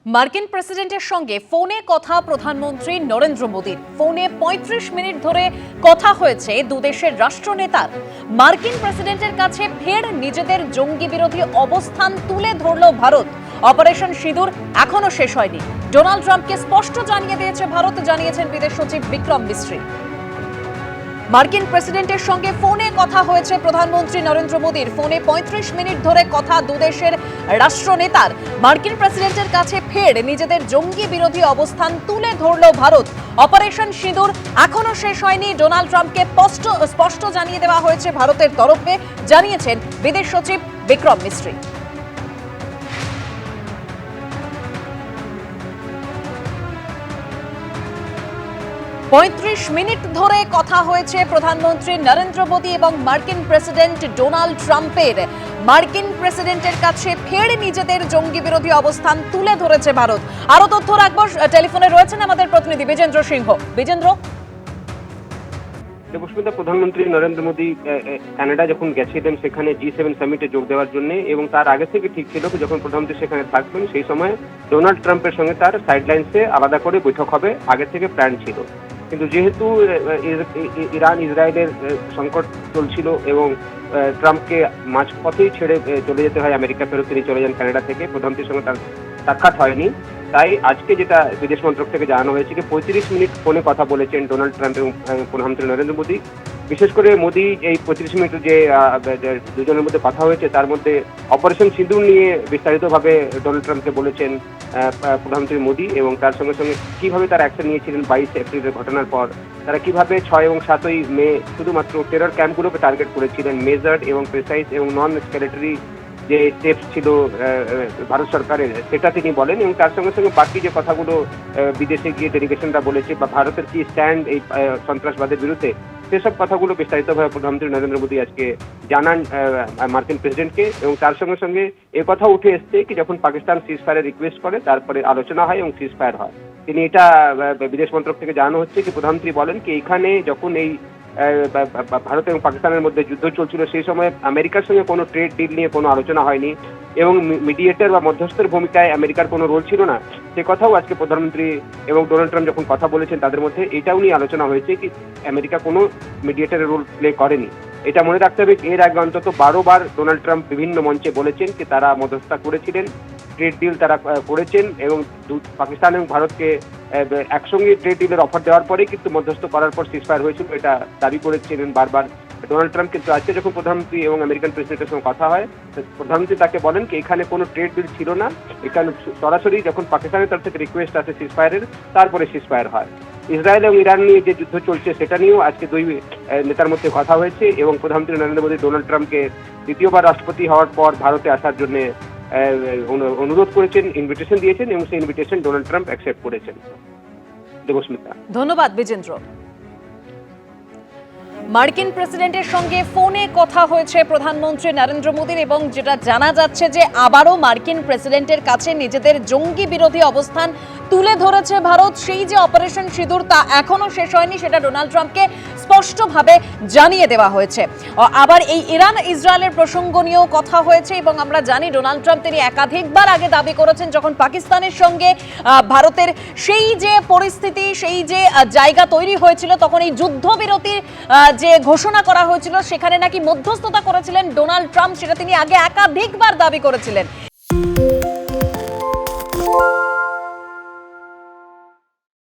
মার্কিন প্রেসিডেন্টের সঙ্গে ফোনে কথা প্রধানমন্ত্রী নরেন্দ্র মোদীর। ফোনে ৩৫ মিনিট ধরে কথা হয়েছে দুদেশের রাষ্ট্রনেতার। মার্কিন প্রেসিডেন্টের কাছে ফের নিজেদের জঙ্গি বিরোধী অবস্থান তুলে ধরল ভারত। অপারেশন সিঁদুর এখনো শেষ হয়নি, ডোনাল্ড ট্রাম্পকে স্পষ্ট জানিয়ে দিয়েছে ভারত, জানিয়েছেন বিদেশ সচিব বিক্রম মিস্ত্রি। মার্কিন প্রেসিডেন্টের সঙ্গে ফোনে কথা হয়েছে প্রধানমন্ত্রী নরেন্দ্র মোদীর। ফোনে ৩৫ মিনিট ধরে কথা দুদেশের রাষ্ট্রনেতার। মার্কিন প্রেসিডেন্টের কাছে ফের নিজেদের জঙ্গি বিরোধী অবস্থান তুলে ধরল ভারত। অপারেশন সিঁদুর এখনো শেষ হয়নি, ডোনাল্ড ট্রাম্পকে স্পষ্ট জানিয়ে দেওয়া হয়েছে ভারতের তরফে, জানিয়েছেন বিদেশ সচিব বিক্রম মিস্ত্রি। পঁয়ত্রিশ মিনিট ধরে কথা হয়েছে প্রধানমন্ত্রী নরেন্দ্র মোদী এবং মার্কিন প্রেসিডেন্ট ডোনাল্ড ট্রাম্পের। মার্কিন প্রেসিডেন্টের কাছে ফের নিজেদের জঙ্গি বিরোধী অবস্থান তুলে ধরেছে ভারত। আরো তথ্য রাখবো, টেলিফোনে রয়েছেন আমাদের প্রতিনিধি বিজেন্দ্র সিংহ। বিজেন্দ্র, দেবস্মিতা, প্রধানমন্ত্রী নরেন্দ্র মোদী কানাডা যখন গেছিলেন সেখানে G7 সামিটে যোগ দেওয়ার জন্য, এবং তার আগে থেকে ঠিক ছিল যখন প্রধানমন্ত্রী সেখানে থাকবেন সেই সময় ডোনাল্ড ট্রাম্পের সঙ্গে তার সাইডলাইন্সে আলাদা করে বৈঠক হবে, আগে থেকে প্ল্যান ছিল। কিন্তু যেহেতু ইরান ইসরায়েলের সংকট চলছিল এবং ট্রাম্পকে মাঝপথেই ছেড়ে চলে যেতে হয় আমেরিকা ফেরত, তিনি চলে যান কানাডা থেকে, প্রধানমন্ত্রীর সঙ্গে তার সাক্ষাৎ হয়নি। তাই আজকে যেটা বিদেশ মন্ত্রক থেকে জানানো হয়েছে যে ৩৫ মিনিট ফোনে কথা বলেছেন ডোনাল্ড ট্রাম্প এবং প্রধানমন্ত্রী নরেন্দ্র মোদী। বিশেষ করে মোদী এই ৩৫ মিনিট যে দুজনের মধ্যে কথা হয়েছে তার মধ্যে অপারেশন সিঁদুর নিয়ে বিস্তারিতভাবে ডোনাল্ড ট্রাম্পকে বলেছেন প্রধানমন্ত্রী মোদী, এবং তার সঙ্গে সঙ্গে কিভাবে তারা অ্যাকশন নিয়েছিলেন ২২ এপ্রিলের ঘটনার পর। তারা কিভাবে ৬ এবং ৭ই মে শুধুমাত্র টেরর ক্যাম্পগুলোকে টার্গেট করেছিলেন, মেজার্ড এবং প্রেসাইজ এবং নন এসকেলেটরি যে স্টেপস ছিল ভারত সরকারের, সেটা তিনি বলেন। এবং তার সঙ্গে সঙ্গে বাকি যে কথাগুলো বিদেশে গিয়ে ডেলিগেশনরা বলেছে বা ভারতের কি স্ট্যান্ড এই সন্ত্রাসবাদের বিরুদ্ধে, সেসব কথাগুলো বিস্তারিতভাবে প্রধানমন্ত্রী নরেন্দ্র মোদী আজকে জানান মার্কিন প্রেসিডেন্টকে। এবং তার সঙ্গে সঙ্গে কথা উঠে এসছে কি যখন পাকিস্তান সিজফায়ারের রিকোয়েস্ট করে তারপরে আলোচনা হয় এবং সিজফায়ার হয়। তিনি এটা বিদেশ মন্ত্রক থেকে জানানো হচ্ছে কি প্রধানমন্ত্রী বলেন কি এখানে যখন এই ভারত এবং পাকিস্তানের মধ্যে যুদ্ধ চলছিল সেই সময় আমেরিকার সঙ্গে কোনো ট্রেড ডিল নিয়ে কোনো আলোচনা হয়নি এবং মিডিয়েটর বা মধ্যস্থের ভূমিকায় আমেরিকার কোনো রোল ছিল না। সে কথাও আজকে প্রধানমন্ত্রী এবং ডোনাল্ড ট্রাম্প যখন কথা বলেছেন তাদের মধ্যে এটাও নিয়ে আলোচনা হয়েছে কি আমেরিকা কোনো মিডিয়েটরের রোল প্লে করেনি। এটা মনে রাখতে হবে, এর আগে অন্তত ১২ বার ডোনাল্ড ট্রাম্প বিভিন্ন মঞ্চে বলেছেন কি তারা মধ্যস্থতা করেছিলেন, ট্রেড ডিল তারা করেছেন এবং পাকিস্তান এবং ভারতকে একসঙ্গে ট্রেড ডিলের অফার দেওয়ার পরেই কিন্তু মধ্যস্থ করার পর সিজফায়ার হয়েছিল, এটা দাবি করেছিলেন বারবার ডোনাল্ড ট্রাম্প। কিন্তু আজকে যখন প্রধানমন্ত্রী এবং আমেরিকান প্রেসিডেন্টের সঙ্গে কথা হয়, প্রধানমন্ত্রী তাকে বলেন কি এখানে কোনো ট্রেড ডিল ছিল না, এখানে সরাসরি যখন পাকিস্তানের তরফ থেকে রিকোয়েস্ট আসে সিজফায়ারের তারপরে সিজফায়ার হয়। ইসরায়েল এবং ইরান নিয়ে যে যুদ্ধ চলছে সেটা নিয়েও আজকে দুই নেতার মধ্যে কথা হয়েছে এবং প্রধানমন্ত্রী নরেন্দ্র মোদী ডোনাল্ড ট্রাম্পকে দ্বিতীয়বার রাষ্ট্রপতি হওয়ার পর ভারতে আসার জন্য অনুরোধ করেছেন, ইনভিটেশন দিয়েছেন এবং সেই ইনভিটেশন ডোনাল্ড ট্রাম্প অ্যাকসেপ্ট করেছেন। দেবস্মিতা, ধন্যবাদ বিজেন্দ্র। মার্কিন প্রেসিডেন্টের সঙ্গে ফোনে কথা হয়েছে প্রধানমন্ত্রী নরেন্দ্র মোদীর এবং যেটা জানা যাচ্ছে যে আবারও মার্কিন প্রেসিডেন্টের কাছে নিজেদের জঙ্গি বিরোধী অবস্থান তুলে ধরেছে ভারত। সেই যে অপারেশন সিঁদুর তা এখনো শেষ হয়নি, সেটা ডোনাল্ড ট্রাম্পকে স্পষ্টভাবে জানিয়ে দেওয়া হয়েছে। আবার এই ইরান ইসরায়েলের প্রসঙ্গ নিয়েও কথা হয়েছে এবং আমরা জানি ডোনাল্ড ট্রাম্প তিনি একাধিকবার আগে দাবি করেছেন যখন পাকিস্তানের সঙ্গে ভারতের সেই যে পরিস্থিতি, সেই যে জায়গা তৈরি হয়েছিল তখন এই যুদ্ধবিরতির যে ঘোষণা করা হয়েছিল সেখানে নাকি মধ্যস্থতা করেছিলেন ডোনাল্ড ট্রাম্প, সেটা তিনি আগে একাধিকবার দাবি করেছিলেন।